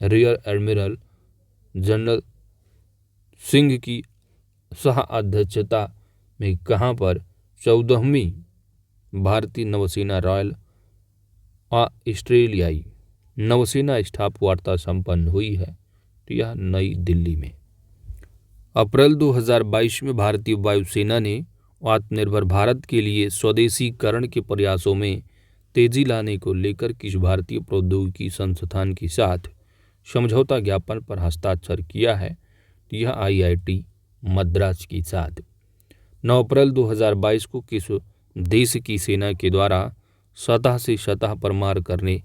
rear admiral general Singh की सह अध्यक्षता में कहां पर 14वीं भारतीय नौसेना रॉयल ऑस्ट्रेलियाई नौसेना स्टाफ वार्ता संपन्न हुई है? तो यह नई दिल्ली में। अप्रैल 2022 में भारतीय वायुसेना ने आत्मनिर्भर भारत के लिए स्वदेशीकरण के प्रयासों में तेजी लाने को लेकर किस भारतीय प्रौद्योगिकी संस्थान के साथ समझौता ज्ञापन पर हस्ताक्षर किया है? यह IIT मद्रास के साथ। 9 अप्रैल 2022 को किस देश की सेना के द्वारा सतह से सतह पर मार करने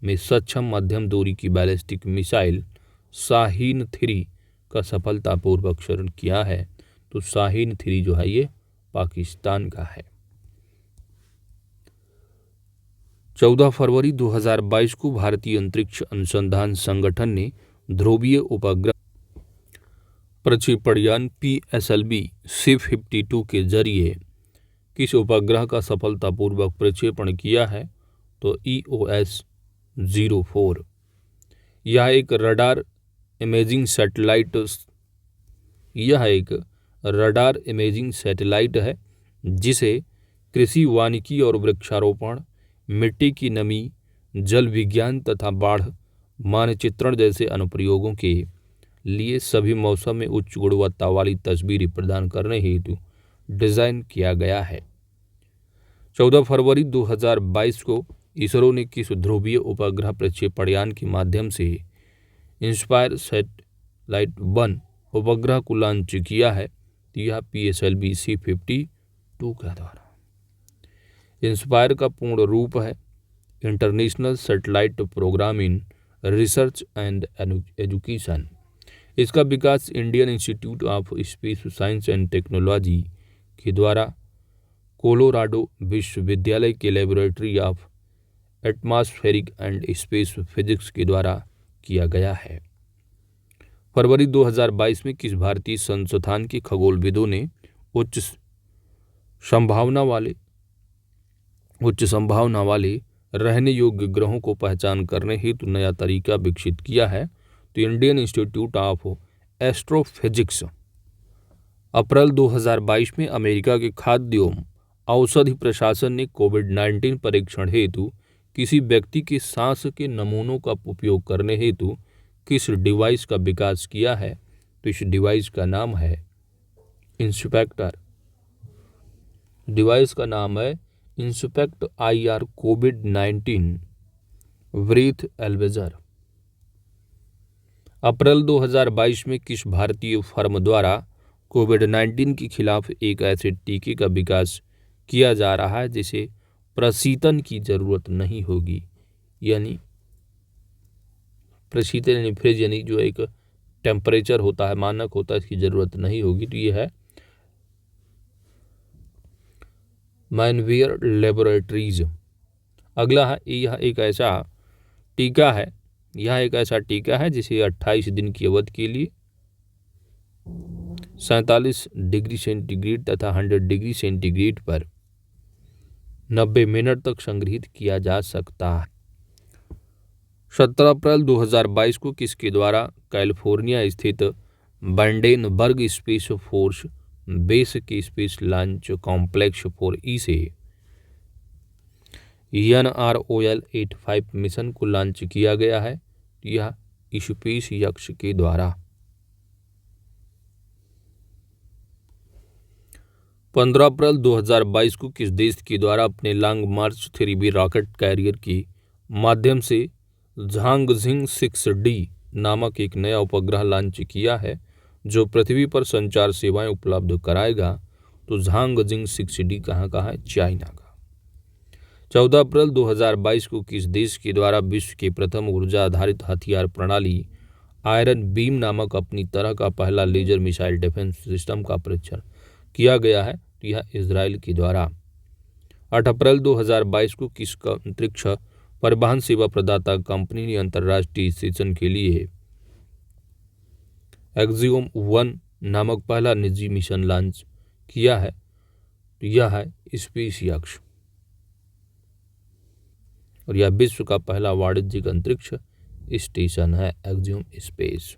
में सक्षम मध्यम दूरी की बैलिस्टिक मिसाइल शाहीन 3 का सफलतापूर्वक क्षरण किया है? तो शाहीन 3 जो है ये पाकिस्तान का है। 14 फरवरी 2022 को भारतीय अंतरिक्ष अनुसंधान संगठन ने ध्रुवीय उपग्रह प्रक्षेपण PSLV C-52 के जरिए किस उपग्रह का सफलतापूर्वक प्रक्षेपण किया है? तो EOS 04। यह एक रडार इमेजिंग सैटेलाइट है जिसे कृषि, वानिकी और वृक्षारोपण, मिट्टी की नमी, जल विज्ञान तथा बाढ़ मानचित्रण जैसे अनुप्रयोगों के लिए सभी मौसम में उच्च गुणवत्ता वाली तस्वीरें प्रदान करने हेतु डिजाइन किया गया है। 14 फरवरी 2022 को इसरो ने किस ध्रुवीय उपग्रह प्रक्षेपण के माध्यम से इंस्पायर सैटेलाइट 1 उपग्रह को लॉन्च किया है? यह PSLV C-52 के द्वारा। इंस्पायर का पूर्ण रूप है international satellite programme in research and education. इसका विकास Indian institute of space science and technology के द्वारा कोलोराडो विश्वविद्यालय के laboratory of atmospheric and space physics के द्वारा किया गया है। फरवरी 2022 में किस भारतीय संस्थान के खगोलविदों ने उच्च संभावना वाले रहने योग्य ग्रहों को पहचान करने हेतु नया तरीका विकसित किया है? तो इंडियन इंस्टीट्यूट ऑफ एस्ट्रोफिजिक्स। अप्रैल 2022 में अमेरिका के खाद्य एवं औषधि प्रशासन ने कोविड-19 परीक्षण हेतु किसी व्यक्ति के सांस के नमूनों का उपयोग करने हेतु किस डिवाइस का विकास किया है? तो इस डिवाइस का नाम है इंस्पेक्ट IR कोविड-19 ब्रीथ एल्वेजर। अप्रैल 2022 में किस भारतीय फर्म द्वारा कोविड-19 के खिलाफ एक ऐसे टीके का विकास किया जा रहा है जिसे प्रशीतन की जरूरत नहीं होगी? यानी प्रशीतन यानी फ्रिज, यानी जो एक टेम्परेचर होता है, मानक होता है, इसकी जरूरत नहीं होगी। तो ये है मैनवेयर लेबोरेटरीज। अगला है यह एक ऐसा टीका है जिसे 28 दिन की अवधि के लिए 47 डिग्री सेंटीग्रेड तथा 100 डिग्री सेंटीग्रेड पर 90 मिनट तक संग्रहित किया जा सकता है। 17 अप्रैल 2022 को किसके द्वारा कैलिफोर्निया स्थित वैंडेनबर्ग स्पेस फोर्स बेस के स्पेस लॉन्च कॉम्प्लेक्स 4E से NROL-85 मिशन को लॉन्च किया गया है? यह स्पेस यक्ष के द्वारा। 15 अप्रैल 2022 को किस देश के द्वारा अपने लॉन्ग मार्च 3B रॉकेट कैरियर की माध्यम से झांगझिंग 6D नामक एक नया उपग्रह लॉन्च किया है जो पृथ्वी पर संचार सेवाएं उपलब्ध कराएगा। तो झांगझिंग 6D कहाँ का है? चाइना का। 14 अप्रैल 2022 को किस देश के द्वारा विश्व के प्रथम ऊर्जा आधारित हथियार प्रणाली आयरन बीम नामक अपनी तरह का पहला लेजर मिसाइल डिफेंस सिस्टम का परीक्षण किया गया है? तो यह इजराइल के द्वारा। 8 अप्रैल 2022 को किस अंतरिक्ष परिवहन सेवा प्रदाता कंपनी ने अंतर्राष्ट्रीय स्टेशन के लिए एक्सियोम 1 नामक पहला निजी मिशन लॉन्च किया है? तो यह है स्पेसएक्स और यह विश्व का पहला वाणिज्यिक अंतरिक्ष स्टेशन है, एक्सियोम स्पेस।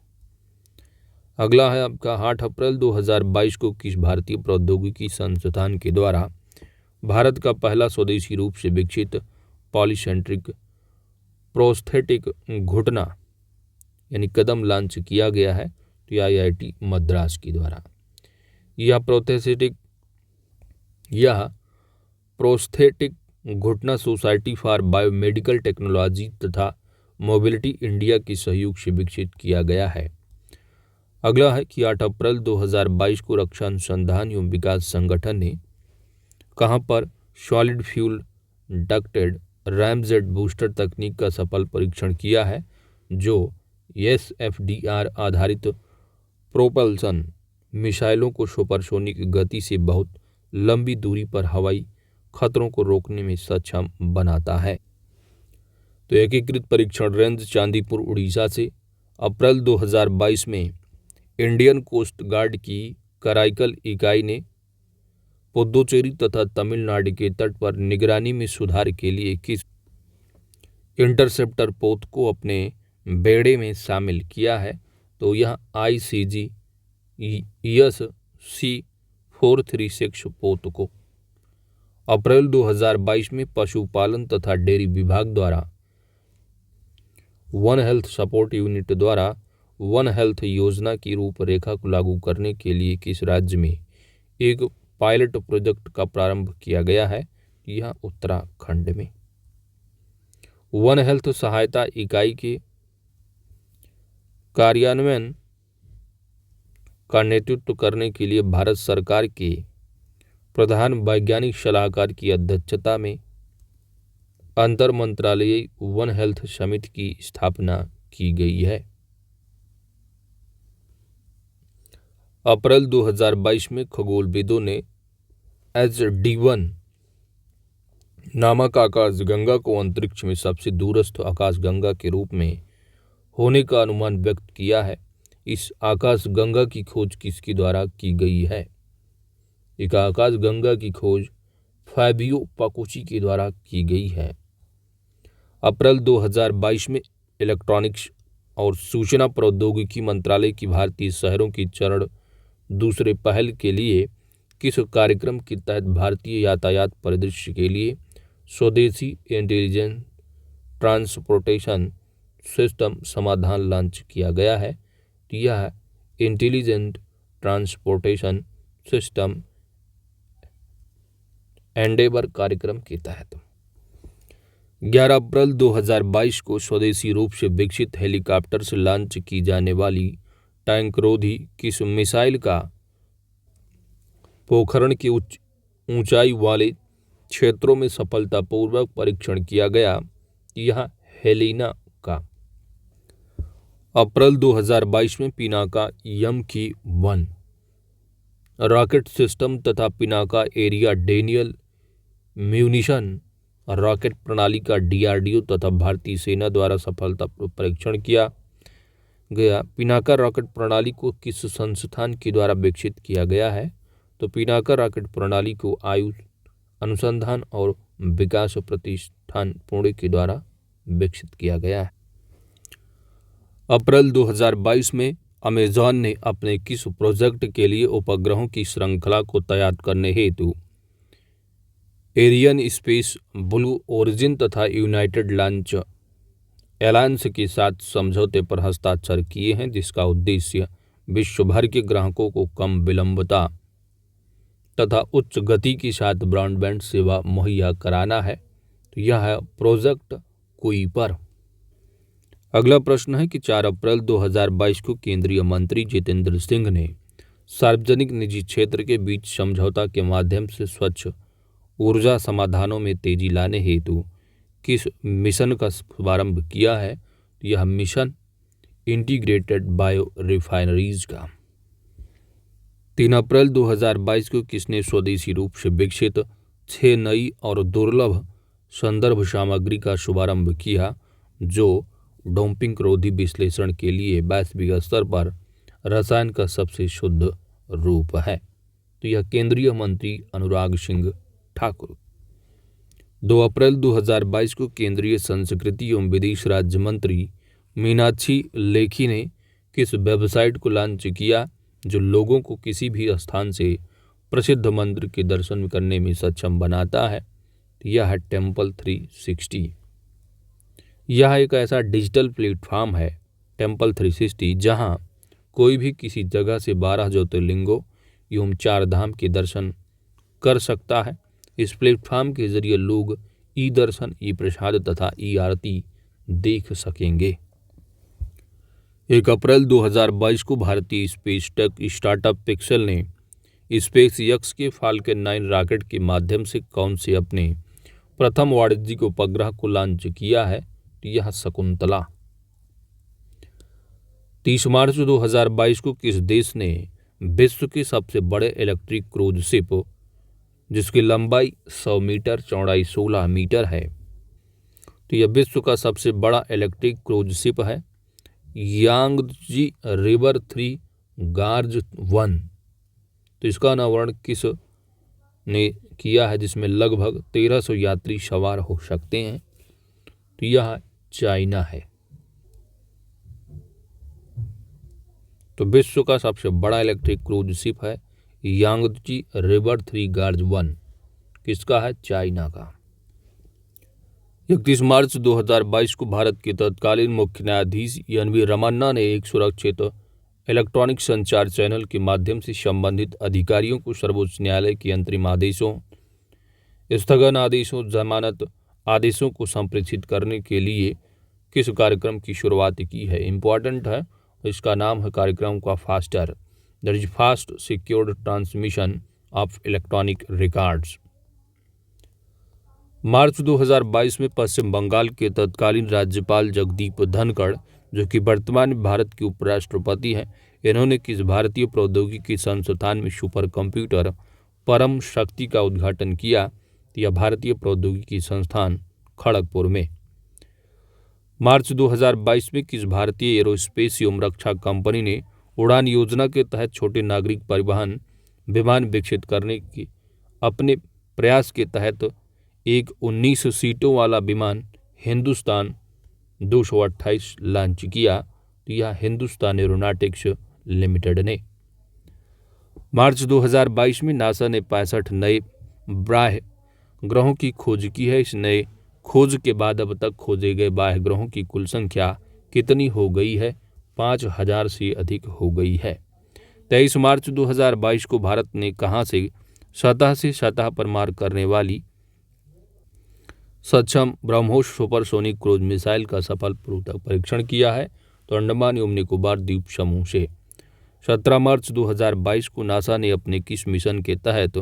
अगला है आपका 8 अप्रैल 2022 को किस भारतीय प्रौद्योगिकी संस्थान के द्वारा भारत का पहला स्वदेशी रूप से विकसित पॉलीसेंट्रिक प्रोस्थेटिक घुटना यानी कदम लॉन्च किया गया है? तो यह IIT मद्रास के द्वारा। यह प्रोस्थेटिक घुटना सोसाइटी फॉर बायोमेडिकल टेक्नोलॉजी तथा मोबिलिटी इंडिया के सहयोग से विकसित किया गया है। अगला है कि 8 अप्रैल 2022 को रक्षा अनुसंधान एवं विकास संगठन ने कहां पर solid fuel ducted ramjet booster तकनीक का सफल परीक्षण किया है, जो SFDR आधारित प्रोपल्सन मिसाइलों को सुपरसोनिक गति से बहुत लंबी दूरी पर हवाई खतरों को रोकने में सक्षम बनाता है। तो एकीकृत परीक्षण रेंज चांदीपुर उड़ीसा से अप्रैल 2022 में इंडियन कोस्ट गार्ड की कराईकल इकाई ने पुदुचेरी तथा तमिलनाडु के तट पर निगरानी में सुधार के लिए किस इंटरसेप्टर पोत को अपने बेड़े में शामिल किया है? तो यह ICGS C436 पोत को अप्रैल 2022 में पशुपालन तथा डेयरी विभाग द्वारा वन हेल्थ सपोर्ट यूनिट द्वारा वन हेल्थ योजना की रूपरेखा को लागू करने के लिए किस राज्य में एक पायलट प्रोजेक्ट का प्रारंभ किया गया है? यह उत्तराखंड में। वन हेल्थ सहायता इकाई के कार्यान्वयन का नेतृत्व करने के लिए भारत सरकार के प्रधान वैज्ञानिक सलाहकार की अध्यक्षता में अंतर मंत्रालयीय वन हेल्थ समिति की स्थापना की गई है। अप्रैल 2022 में खगोलविदों ने HD1 नामक आकाशगंगा को अंतरिक्ष में सबसे दूरस्थ आकाशगंगा के रूप में होने का अनुमान व्यक्त किया है। इस आकाशगंगा की खोज किसके द्वारा की गई है? एक आकाशगंगा की खोज फैबियो पाकुची के द्वारा की गई है। अप्रैल 2022 में इलेक्ट्रॉनिक्स और सूचना प्रौद्योगिकी मंत्रालय की भारतीय शहरों की चरण दूसरे पहल के लिए किस कार्यक्रम के तहत भारतीय यातायात परिदृश्य के लिए स्वदेशी इंटेलिजेंट ट्रांसपोर्टेशन सिस्टम समाधान लॉन्च किया गया है? तो यह इंटेलिजेंट ट्रांसपोर्टेशन सिस्टम एंडेवर कार्यक्रम के तहत। 11 अप्रैल 2022 को स्वदेशी रूप से विकसित हेलीकॉप्टर से लॉन्च की जाने वाली टैंकरोधी किस मिसाइल का पोखरण की ऊंचाई वाले क्षेत्रों में सफलतापूर्वक परीक्षण किया गया? यह हेलिना का। अप्रैल 2022 में पिनाका YMK-1 रॉकेट सिस्टम तथा Pinaka area Daniel munition rocket प्रणाली का DRDO तथा भारतीय सेना द्वारा सफलतापूर्वक परीक्षण किया गया। पिनाका रॉकेट प्रणाली को किस संस्थान के द्वारा विकसित किया गया है? तो पिनाका रॉकेट प्रणाली को आयुष अनुसंधान और विकास प्रतिष्ठान पुणे के द्वारा विकसित किया गया है। अप्रैल 2022 में अमेजॉन ने अपने किस प्रोजेक्ट के लिए उपग्रहों की श्रृंखला को तैयार करने हेतु एरियन स्पेस ब्लू ओरिजिन तथा यूनाइटेड लॉन्च एलायंस के साथ समझौते पर हस्ताक्षर किए हैं, जिसका उद्देश्य विश्व भर के ग्राहकों को कम विलंबता तथा उच्च गति के साथ ब्रॉडबैंड सेवा मुहैया कराना है। तो यह है प्रोजेक्ट कुइपर। अगला प्रश्न है कि 4 अप्रैल 2022 को केंद्रीय मंत्री जितेंद्र सिंह ने सार्वजनिक निजी क्षेत्र के बीच समझौता के माध्यम से स्वच्छ ऊर्जा समाधानों में तेजी लाने हेतु किस मिशन का शुभारंभ किया है? यह मिशन इंटीग्रेटेड बायो रिफाइनरीज का। 3 अप्रैल 2022 को किसने स्वदेशी रूप से विकसित 6 नई और दुर्लभ संदर्भ सामग्री का शुभारंभ किया जो डोपिंग रोधी विश्लेषण के लिए वैश्विक स्तर पर रसायन का सबसे शुद्ध रूप है? तो यह केंद्रीय मंत्री अनुराग सिंह ठाकुर। 2 अप्रैल 2022 को केंद्रीय संस्कृति एवं विदेश राज्य मंत्री मीनाक्षी लेखी ने किस वेबसाइट को लॉन्च किया जो लोगों को किसी भी स्थान से प्रसिद्ध मंदिर के दर्शन करने में सक्षम बनाता है? यह है टेम्पल 360। यह एक ऐसा डिजिटल प्लेटफॉर्म है टेम्पल 360 जहां कोई भी किसी जगह से 12 ज्योतिर्लिंगों एवं 4 धाम के दर्शन कर सकता है। इस प्लेटफॉर्म के जरिए लोग ई दर्शन, ई प्रसाद तथा ई आरती देख सकेंगे। 1 अप्रैल 2022 को भारतीय स्पेस टेक स्टार्टअप पिक्सेल ने स्पेस एक्स के फाल्कन 9 रॉकेट के माध्यम से कौन से अपने प्रथम वाणिज्यिक उपग्रह को लॉन्च किया है? यह शकुंतला। 30 मार्च 2022 को किस देश ने विश्व के सबसे बड़े इलेक्ट्रिक क्रूज शिप जिसकी लंबाई 100 मीटर, चौड़ाई 16 मीटर है, तो यह विश्व का सबसे बड़ा इलेक्ट्रिक क्रूज शिप है यांगजी रिवर 3 गार्ज 1। तो इसका अनावरण किस ने किया है जिसमें लगभग 1300 यात्री सवार हो सकते हैं? तो यह चाइना है। तो विश्व का सबसे बड़ा इलेक्ट्रिक क्रूज शिप है यांगजी रिवर 3 गार्ज 1, किसका है? चाइना का। 31 मार्च 2022 को भारत के तत्कालीन मुख्य न्यायाधीश एन.वी. रमन्ना ने एक सुरक्षित इलेक्ट्रॉनिक संचार चैनल के माध्यम से संबंधित अधिकारियों को सर्वोच्च न्यायालय के अंतरिम आदेशों, स्थगन आदेशों, जमानत आदेशों को संप्रेषित करने के लिए किस कार्यक्रम की शुरुआत की है? इम्पॉर्टेंट है। इसका नाम है कार्यक्रम का faster, that is fast secured transmission of electronic records. मार्च 2022 में पश्चिम बंगाल के तत्कालीन राज्यपाल जगदीप धनखड़, जो कि वर्तमान में भारत के उपराष्ट्रपति हैं, इन्होंने किस भारतीय प्रौद्योगिकी संस्थान में सुपर कंप्यूटर परम शक्ति का उद्घाटन किया? यह भारतीय प्रौद्योगिकी संस्थान खड़गपुर में। मार्च 2022 में किस भारतीय एरोस्पेस एवं रक्षा कंपनी ने उड़ान योजना के तहत छोटे नागरिक परिवहन विमान विकसित करने के अपने प्रयास के तहत एक 19 सीटों वाला विमान हिंदुस्तान 228 लॉन्च किया? तो यह हिंदुस्तान एरोनॉटिक्स लिमिटेड ने। मार्च 2022 में नासा ने 65 नए बाह्य ग्रहों की खोज की है। इस नए खोज के बाद अब तक खोजे गए बाह्य ग्रहों की कुल संख्या कितनी हो गई है? 5000 से अधिक हो गई है। 23 मार्च 2022 को भारत ने कहां से सतह पर मार करने वाली सक्षम ब्रह्मोस सुपरसोनिक क्रूज मिसाइल का सफल परीक्षण किया है? तो अंडमान एवं निकोबार द्वीप समूह से। 17 मार्च 2022 को नासा ने अपने किस मिशन के तहत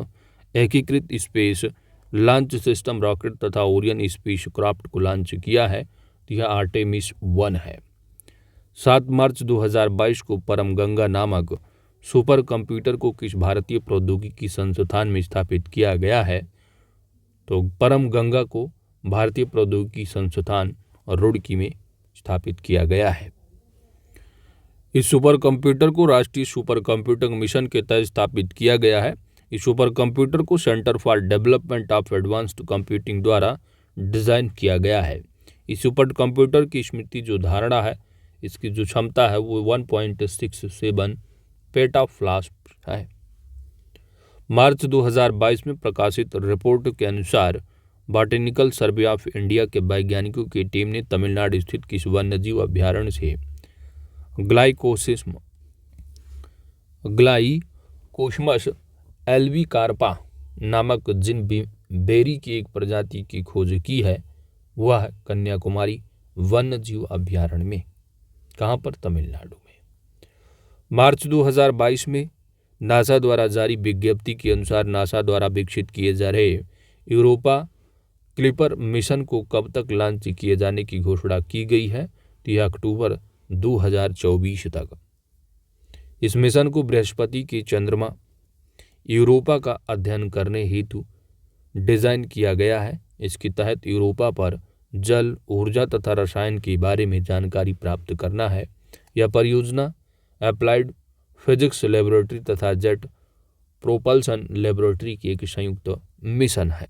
एकीकृत स्पेस लॉन्च सिस्टम रॉकेट तथा ओरियन स्पेस क्राफ्ट को लॉन्च किया है? तो यह आर्टेमिस 1 है। 7 मार्च 2022 को परम गंगा नामक सुपर कंप्यूटर को किस भारतीय प्रौद्योगिकी संस्थान में स्थापित किया गया है? तो परम गंगा को भारतीय प्रौद्योगिकी संस्थान रुड़की में स्थापित किया गया है। इस सुपर कंप्यूटर को राष्ट्रीय सुपर कंप्यूटिंग मिशन के तहत स्थापित किया गया है। इस सुपर कंप्यूटर को centre for development of advanced computing द्वारा डिजाइन किया गया है। इस सुपर कंप्यूटर की स्मृति जो धारणा है, इसकी जो क्षमता है वो 1.67 पेटाफ्लॉप्स है। मार्च 2022 में प्रकाशित रिपोर्ट के अनुसार बॉटेनिकल सर्वे ऑफ इंडिया के वैज्ञानिकों की टीम ने तमिलनाडु स्थित किस वन्यजीव अभ्यारण्य से ग्लाइकोसमस एल्बीकार्पा नामक जिन बेरी की एक प्रजाति की खोज की है? हुआ है कन्याकुमारी वन्य जीव अभ्यारण्य में। कहाँ पर? तमिलनाडु में। मार्च 2022 में नासा द्वारा जारी विज्ञप्ति के अनुसार नासा द्वारा विकसित किए जा रहे यूरोपा क्लिपर मिशन को कब तक लॉन्च किए जाने की घोषणा की गई है? तो यह अक्टूबर 2024 तक। इस मिशन को बृहस्पति के चंद्रमा यूरोपा का अध्ययन करने हेतु डिजाइन किया गया है। इसके तहत यूरोपा पर जल, ऊर्जा तथा रसायन के बारे में जानकारी प्राप्त करना है। यह परियोजना अप्लाइड फिजिक्स लेबोरेटरी तथा जेट प्रोपल्सन लेबोरेटरी की एक संयुक्त मिशन है।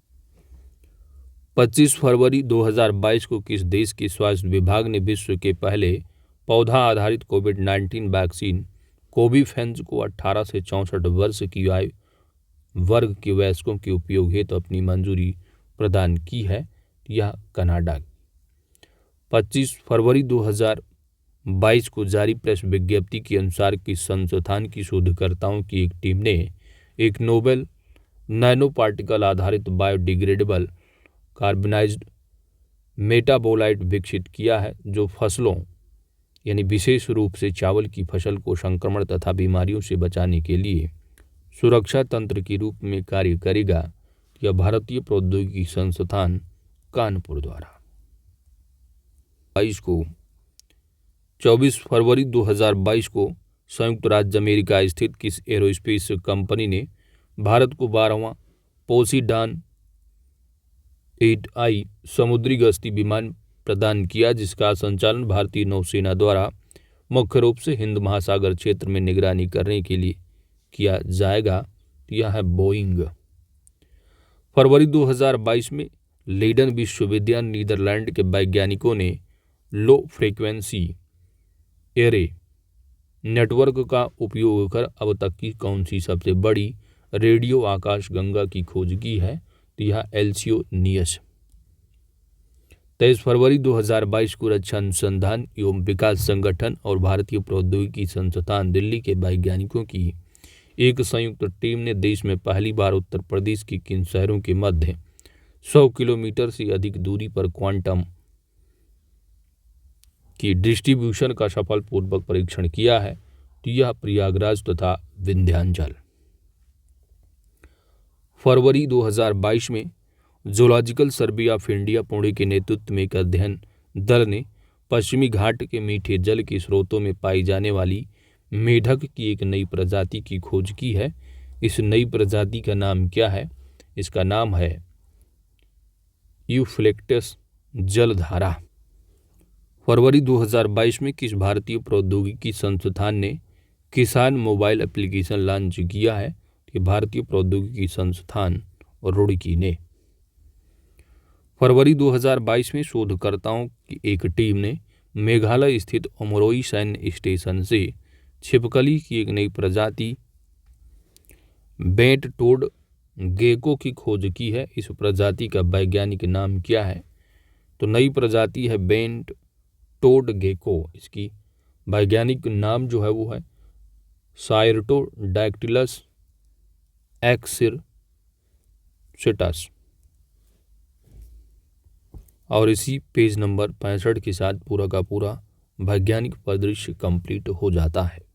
25 फरवरी 2022 को किस देश के स्वास्थ्य विभाग ने विश्व के पहले पौधा आधारित कोविड-19 वैक्सीन कोविफेंज को 18 से 64 वर्ष की आयु वर्ग के वयस्कों के उपयोग हेतु अपनी मंजूरी प्रदान की है? यह कनाडा। 25 फरवरी 2022 को जारी प्रेस विज्ञप्ति के अनुसार कि संस्थान की शोधकर्ताओं की एक टीम ने एक नोवेल नैनो पार्टिकल आधारित बायोडिग्रेडेबल कार्बनाइज्ड मेटाबोलाइट विकसित किया है, जो फसलों यानी विशेष रूप से चावल की फसल को संक्रमण तथा बीमारियों से बचाने के लिए सुरक्षा तंत्र के रूप में कार्य करेगा। यह भारतीय प्रौद्योगिकी संस्थान कानपुर द्वारा 24 फरवरी 2022 को संयुक्त राज्य अमेरिका स्थित किस एरोस्पेस कंपनी ने भारत को 12वां पोसीडान 8I समुद्री गश्ती विमान प्रदान किया, जिसका संचालन भारतीय नौसेना द्वारा मुख्य रूप से हिंद महासागर क्षेत्र में निगरानी करने के लिए किया जाएगा? यह है बोइंग। फरवरी 2022 में लीडन विश्वविद्यालय नीदरलैंड के वैज्ञानिकों ने लो फ्रीक्वेंसी एरे नेटवर्क का उपयोग कर अब तक की कौन सी सबसे बड़ी रेडियो आकाशगंगा की खोज की है? तो यह एल्सियोनियस। 23 फरवरी 2022 को रक्षा अनुसंधान एवं विकास संगठन और भारतीय प्रौद्योगिकी संस्थान दिल्ली के वैज्ञानिकों की एक संयुक्त टीम ने देश में पहली बार उत्तर प्रदेश के किन शहरों के मध्य 100 किलोमीटर से अधिक दूरी पर क्वांटम की डिस्ट्रीब्यूशन का सफलपूर्वक परीक्षण किया है? तो यह प्रयागराज तथा विंध्याचल। फरवरी 2022 में zoological survey of India Pune के नेतृत्व में एक अध्ययन दल ने पश्चिमी घाट के मीठे जल के स्रोतों में पाई जाने वाली मेढक की एक नई प्रजाति की खोज की है। इस नई प्रजाति का नाम क्या है? इसका नाम है यूफ्लेक्टस जलधारा। फरवरी 2022 में किस भारतीय प्रौद्योगिकी संस्थान ने किसान मोबाइल एप्लीकेशन लॉन्च किया है? कि भारतीय प्रौद्योगिकी संस्थान रुड़की ने। फरवरी 2022 में शोधकर्ताओं की एक टीम ने मेघालय स्थित अमरोई सैन्य स्टेशन से छिपकली की एक नई प्रजाति बेंट टोड गेको की खोज की है। इस प्रजाति का वैज्ञानिक नाम क्या है? तो नई प्रजाति है बेंट टोड गेको। इसकी वैज्ञानिक नाम जो है वो है साइरटोडैक्टिलस एक्सिरसिटस। और इसी पेज नंबर 65 के साथ पूरा का पूरा वैज्ञानिक परिदृश्य कंप्लीट हो जाता है।